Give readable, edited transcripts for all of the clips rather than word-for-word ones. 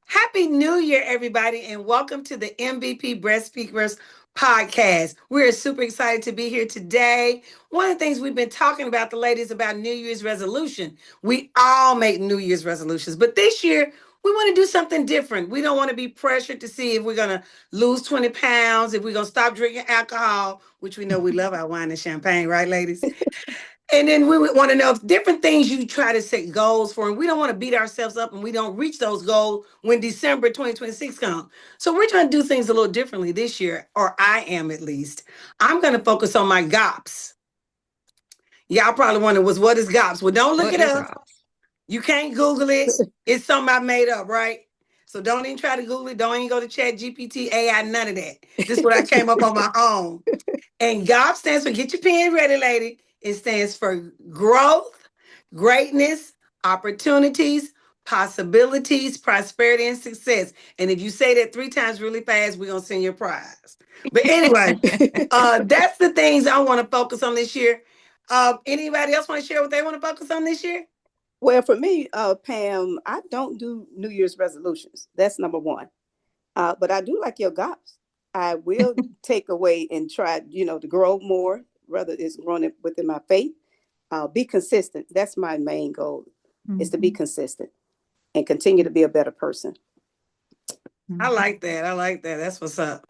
Happy New Year, everybody, and welcome to the MVP Breast Speakers podcast. We're super excited to be here today. One of the things we've been talking about, the ladies, about New Year's resolution. We all make New Year's resolutions, but this year we want to do something different. We don't want to be pressured to see if we're going to lose 20 pounds, if we're going to stop drinking alcohol, which we know we love our wine and champagne, right, ladies? And then we would want to know if different things you try to set goals for, and we don't want to beat ourselves up and we don't reach those goals when December 2026 comes. So we're trying to do things a little differently this year, or I am at least. I'm going to focus on my GOPS. Y'all probably wonder what is GOPS? Well, don't look What it is up. ours? You can't Google it. It's something I made up, right? So don't even try to Google it. Don't even go to Chat GPT, AI, none of that. This is what I came up on my own. And GOP stands for, get your pen ready, lady. It stands for growth, greatness, opportunities, possibilities, prosperity, and success. And if you say that 3 times really fast, we're going to send you a prize. But anyway, that's the things I want to focus on this year. Anybody else want to share what they want to focus on this year? Well, for me, Pam, I don't do New Year's resolutions. That's number one. But I do like your goals. I will take away and try, to grow more, whether it's growing it within my faith. Be consistent. That's my main goal, is to be consistent and continue to be a better person. I like that. I like that. That's what's up.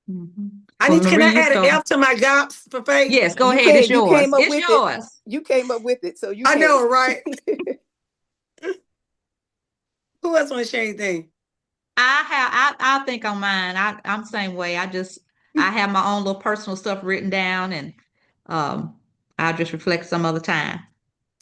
Well, Can I Marie, you add an start. F to my GOPS for faith? Yes, go You ahead. It's can. You yours. came up It's with it. yours. You came up with it, so you I can. know, right? Who else want to share anything? I think on mine. I'm the same way. I have my own little personal stuff written down, and um I'll just reflect some other time.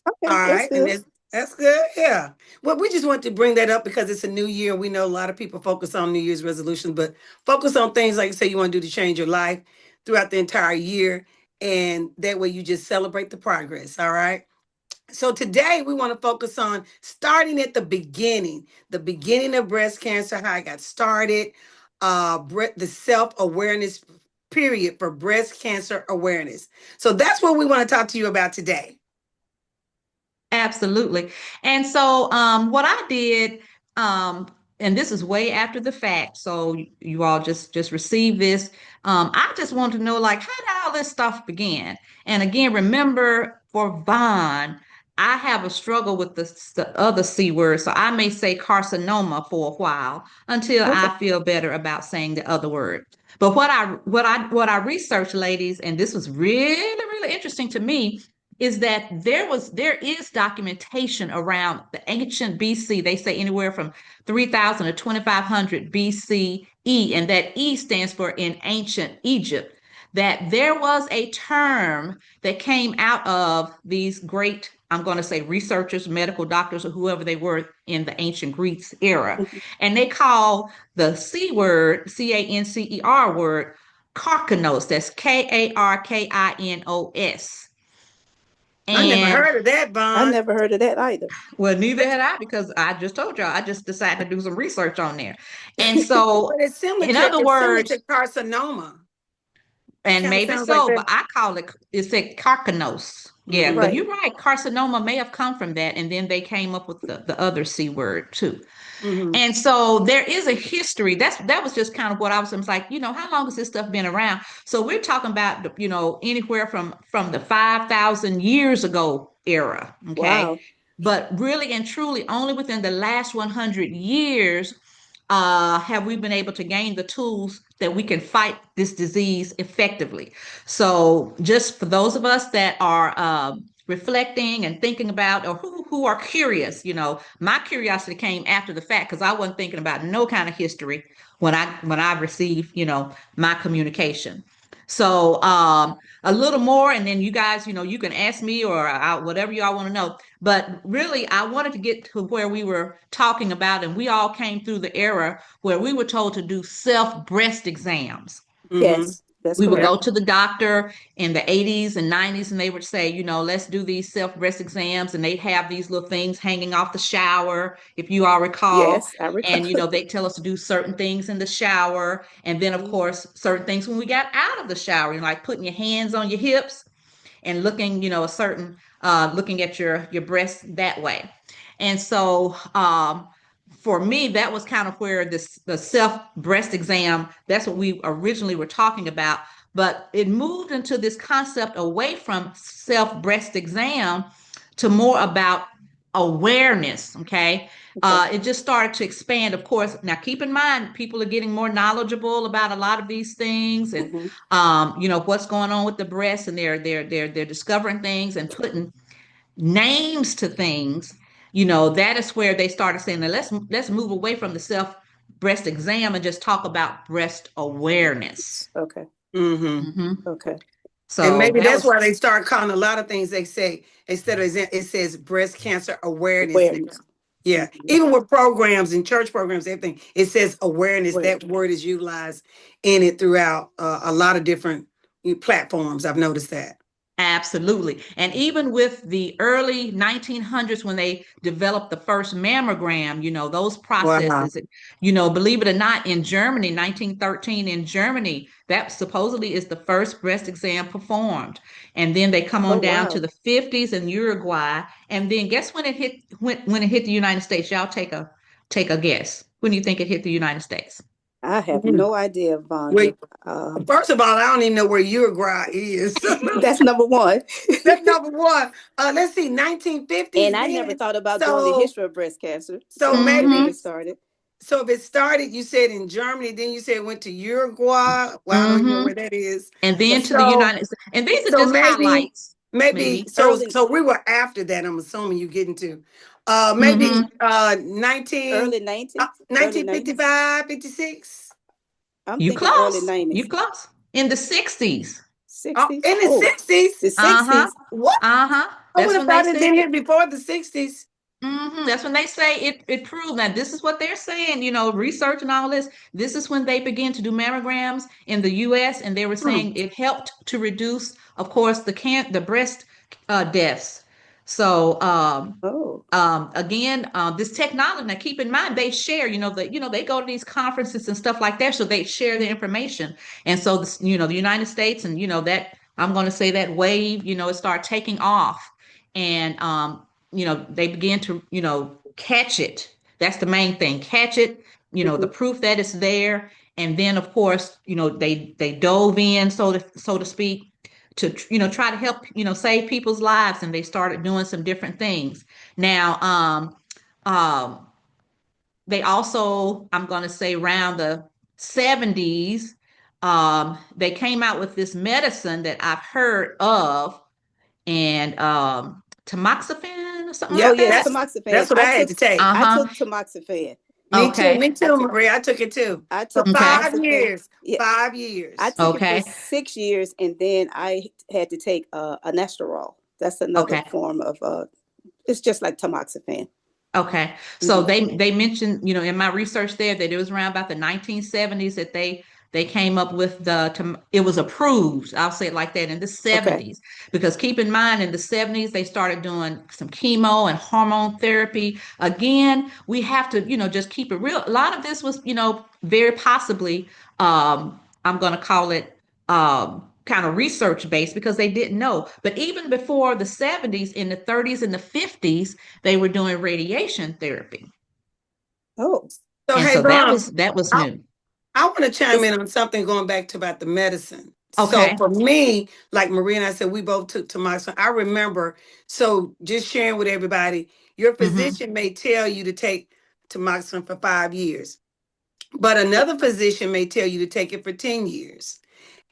All Okay, that's right, and good. that's good. Yeah. Well, we just want to bring that up because it's a new year. We know a lot of people focus on New Year's resolutions, but focus on things like you say you want to do to change your life throughout the entire year, and that way you just celebrate the progress. All right. So today we want to focus on starting at the beginning of breast cancer, how I got started, the self-awareness period for breast cancer awareness. So that's what we want to talk to you about today. Absolutely. And so what I did, um, and this is way after the fact, so you all just receive this. I just want to know, like, how did all this stuff begin? And again, remember, for Vaughn, I have a struggle with the other C word, so I may say carcinoma for a while until Okay. I feel better about saying the other word. But what I researched, ladies, and this was really interesting to me, is that there is documentation around the ancient BC. They say anywhere from 3000 to 2500 BCE, and that E stands for in ancient Egypt. That there was a term that came out of these great, I'm going to say, researchers, medical doctors, or whoever they were in the ancient Greece era, and they call the C word, CANCER word, karkinos. That's KARKINOS. I never And heard of that, I Bond. never heard of that either. well, neither had I, because I just told y'all I just decided to do some research on there. And so, But in other it's similar to words, carcinoma. It and kind of maybe sounds like so, that. but I call it said carcinos. Yeah, but Hmm. Right. you're right. Carcinoma may have come from that, and then they came up with the other C word too. Hmm. And so there is a history. That was just kind of what I was like, how long has this stuff been around? So we're talking about, anywhere from the 5,000 years ago era, okay? Wow. But really and truly, only within the last 100 years have we been able to gain the tools that we can fight this disease effectively. So, just for those of us that are reflecting and thinking about, or who are curious, my curiosity came after the fact because I wasn't thinking about no kind of history when I received, my communication. So, a little more, and then you guys, you can ask me or whatever y'all want to know. But really, I wanted to get to where we were talking about, and we all came through the era where we were told to do self breast exams. Hmm. Yes, that's We would Yeah. correct. go to the doctor in the 80s and 90s, and they would say, let's do these self breast exams. And they'd have these little things hanging off the shower, if you all recall. Yes, I recall. And, they tell us to do certain things in the shower. And then, of course, certain things when we got out of the shower, like putting your hands on your hips and looking, a certain, looking at your breast that way. And so, for me, that was kind of where the self breast exam, that's what we originally were talking about. But it moved into this concept away from self breast exam to more about awareness. Okay. Okay. It just started to expand, of course. Now, keep in mind, people are getting more knowledgeable about a lot of these things, and Mm-hmm. what's going on with the breast, and they're discovering things and putting names to things. That is where they started saying, now let's move away from the self breast exam and just talk about breast awareness. Okay. Mm-hmm. Hmm. Okay. And So maybe that that's was why they start calling a lot of things they say instead of it says breast cancer awareness now. Awareness. Yeah. Mm-hmm. Even with programs and church programs, everything, it says awareness. That Awareness. word is utilized in it throughout a lot of different platforms. I've noticed that. absolutely. And even with the early 1900s, when they developed the first mammogram, those Wow. processes, believe it or not, in Germany, 1913 in Germany, that supposedly is the first breast exam performed. And then they come Oh on down to wow. the 50s in Uruguay. And then guess when it hit the United States? Y'all take a guess. When do you think it hit the United States? I have Mhm. no idea, Wait, Vonda. first of all, I don't even know where Uruguay is. That's number one. That's number one. Let's see, 1950s And I never then. thought about doing the So history of breast cancer. so So maybe Mm-hmm. it maybe started. so if it started, you said in Germany, then you said it went to Uruguay. Well, I don't even know Mm-hmm. where that is. And then to the So United States. And these are so just maybe highlights, maybe maybe. so Early so we were after that, I'm assuming you getting to maybe Mm-hmm. 19 early 90s. Early 90s. 1955, 56. I'm You thinking early close. You 90s. close. In the 60s. Oh, 60s. in the Oh, 60s. the Uh-huh. 60s. What? Uh-huh. I That's would have when they thought it said been it. here before the 60s. That's when they say it proved. Now, this is what they're saying, research and all this. This is when they began to do mammograms in the US, and they were Hmm. saying it helped to reduce, of course, the breast deaths. So Oh. again, this technology. Now, keep in mind they share. They go to these conferences and stuff like that, so they share the information. And so, the United States, and that I'm going to say that wave, it started taking off, and they began to catch it. That's the main thing. Catch it. The Hmm. proof that it's there, and then of course, they dove in, so to speak, to try to help save people's lives, and they started doing some different things. Now um they also, I'm going to say, around the 70s, they came out with this medicine that I've heard of, and tamoxifen or something Oh like Yep, yes, that. tamoxifen. that's what I had to take. I Uh-huh. took tamoxifen. Me Okay. I too, took Maria. I took it too I for took Okay. tamoxifen. 5 years. Yeah, Five I years. took it for Okay. 6 years, and then I had to take anastrozole. That's another Okay. form of it's just like tamoxifen. Okay. So Hmm. they mentioned, in my research there, that it was around about the 1970s that they came up with it was approved. I'll say it like that, in the Okay. 70s, because keep in mind, in the 70s they started doing some chemo and hormone therapy. Again, we have to, just keep it real. A lot of this was, very possibly, I'm going to call it, kind of research based, because they didn't know. But even before the 70s, in the 30s and the 50s, they were doing radiation therapy. Oh. So And hey, so that Vaughn, was that was I, new. I want to chime It's in on something going back to about the medicine. So Okay. for me, like Maria and I said, we both took tamoxifen. I remember, so just sharing with everybody, your Mm-hmm. physician may tell you to take tamoxifen for 5 years, but another physician may tell you to take it for 10 years.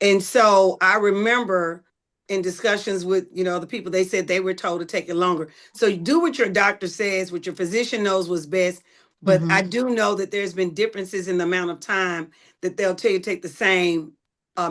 And so I remember in discussions with, the people, they said they were told to take it longer. So you do what your doctor says, what your physician knows was best. But I Mm-hmm. do know that there's been differences in the amount of time that they'll tell you to take the same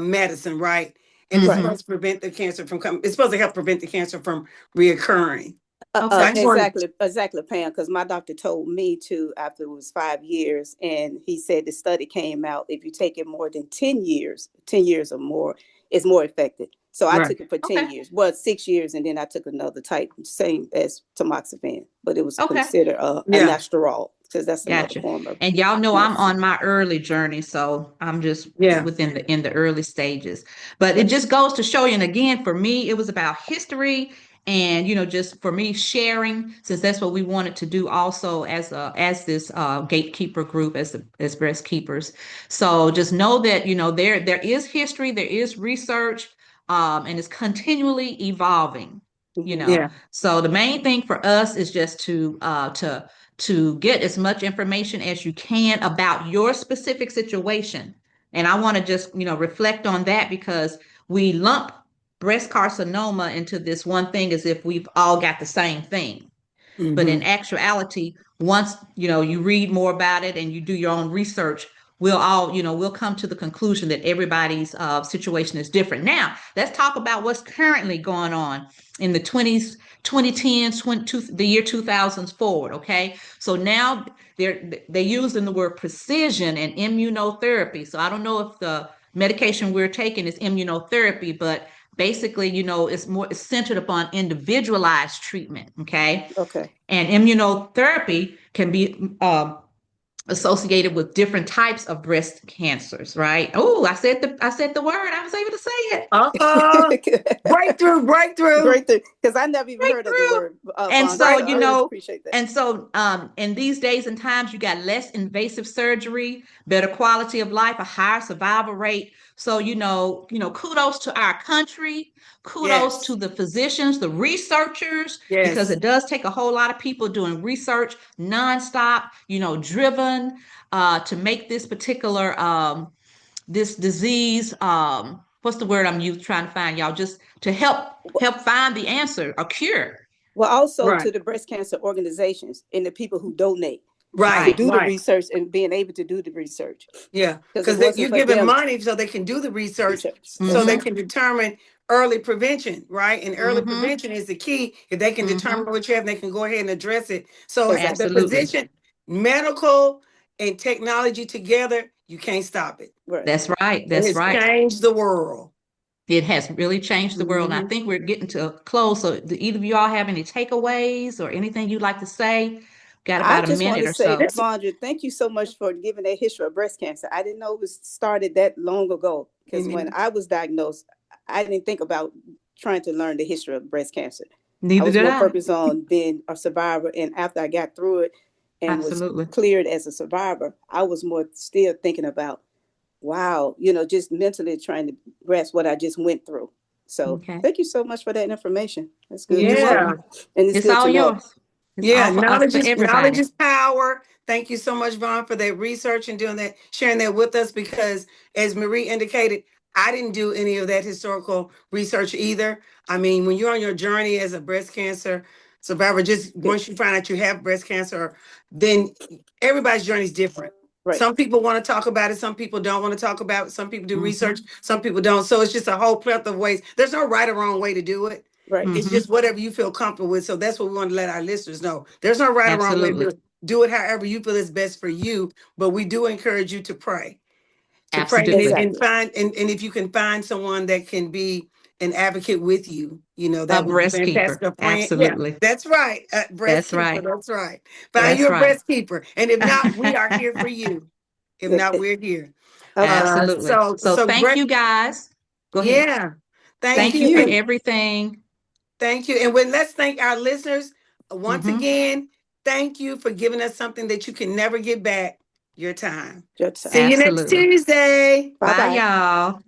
medicine, right? And it's right. Mm-hmm. supposed to prevent the cancer from coming. It's supposed to help prevent the cancer from reoccurring. So I Okay. just wanted, Exactly, Pam. Because my doctor told me to after it was 5 years, and he said the study came out. If you take it more than 10 years, 10 years or more, it's more effective. So I right. took it for Okay. 10 years. Well, 6 years, and then I took another type, same as tamoxifen, but it was Okay. considered a Yeah. anastrozole because that's another Gotcha. form of And y'all know I'm medicine. on my early journey, so I'm just Yeah. within in the early stages. But it Okay. just goes to show you, and again, for me, it was about history and just for me sharing, since that's what we wanted to do also as this gatekeeper group, as breast keepers. So just know that there is history, there is research, and it's continually evolving. Mhm. Yeah. So the main thing for us is just to get as much information as you can about your specific situation. And I want to just reflect on that, because we lump breast carcinoma into this one thing as if we've all got the same thing. But in Hmm. actuality, once you read more about it and you do your own research, we'll come to the conclusion that everybody's situation is different. Now, let's talk about what's currently going on in the 20s, 2010s, the year 2000s forward. Okay, so now they using the word precision and immunotherapy. So I don't know if the medication we're taking is immunotherapy, but basically, it's centered upon individualized treatment. Okay, Okay. and immunotherapy can be associated with different types of breast cancers, right? Oh, I said the word. I was able to say it. Uh-oh. Breakthrough, breakthrough, Great thing, because I never even heard of the Breakthrough. word, And Vondra. so, So I breakthrough. really appreciate that. in these days and times, you got less invasive surgery, better quality of life, a higher survival rate. So, kudos to our country, kudos to Yes. the physicians, the researchers, because Yes. it does take a whole lot of people doing research nonstop, driven to make this particular this disease, what's the word I'm trying to find, y'all, just to help find the answer, a cure. Well, also Right. to the breast cancer organizations and the people who donate to Right. Right. do the Right. research and being able to do the research. Yeah. Because if Because it wasn't you're for giving them, money so they can do the research, research. so That's they right. Mm-hmm. can determine early prevention, right? And early Mm-hmm. prevention is the key. If they can Mm-hmm. determine what you have, they can go ahead and address it. So the Exactly. Absolutely. physician, medical, and technology together, you can't stop it. Right. That's right. It That's has right. changed the world. It has really changed the world. And I Hmm. think we're getting to a close. So do either of y'all have any takeaways or anything you'd like to say? Got I about a just want minute to or say, so. This, Vondra, thank you so much for giving that history of breast cancer. I didn't know it was started that long ago. Because when mhm. I was diagnosed, I didn't think about trying to learn the history of breast cancer. I Neither was did more I. focused on being a survivor. And after I got through it and was Absolutely. cleared as a survivor, I was more still thinking about, wow, just mentally trying to grasp what I just went through. So Okay. thank you so much for that information. That's good You're to know. Yeah. welcome. And it's It's good all to know. yours. It's Yeah, all for us, knowledge for is knowledge everybody. is power. Thank you so much, Vaughn, for that research and doing that, sharing that with us. Because as Marie indicated, I didn't do any of that historical research either. I mean, when you're on your journey as a breast cancer survivor, just once you find out you have breast cancer, then everybody's journey is different. Right. Some people want to talk about it, some people don't want to talk about it, some people do research, Mm-hmm. some people don't. So it's just a whole plethora of ways. There's no right or wrong way to do it. Right. It's Mm-hmm. just whatever you feel comfortable with. So that's what we want to let our listeners know. There's no right or wrong way to do Absolutely. it. Do it however you feel is best for you. But we do encourage you to pray Absolutely. and Exactly. find and if you can find someone that can be an advocate with you, A that would be breast fantastic. keeper. A friend. Yeah, Absolutely. that's right. Breast That's keeper. right. That's right. Find That's you a right. breast keeper. And if not, we are here for you. If Good. not, we're here. Okay. Absolutely. So So so thank Brett, you guys. Go ahead. yeah. Thank Thank Thank you for you. you. everything. Thank you. And let's thank our listeners once Mm-hmm. again. Thank you for giving us something that you can never get back, your time. Your See time. you next Absolutely. Tuesday. Bye Bye, bye. y'all.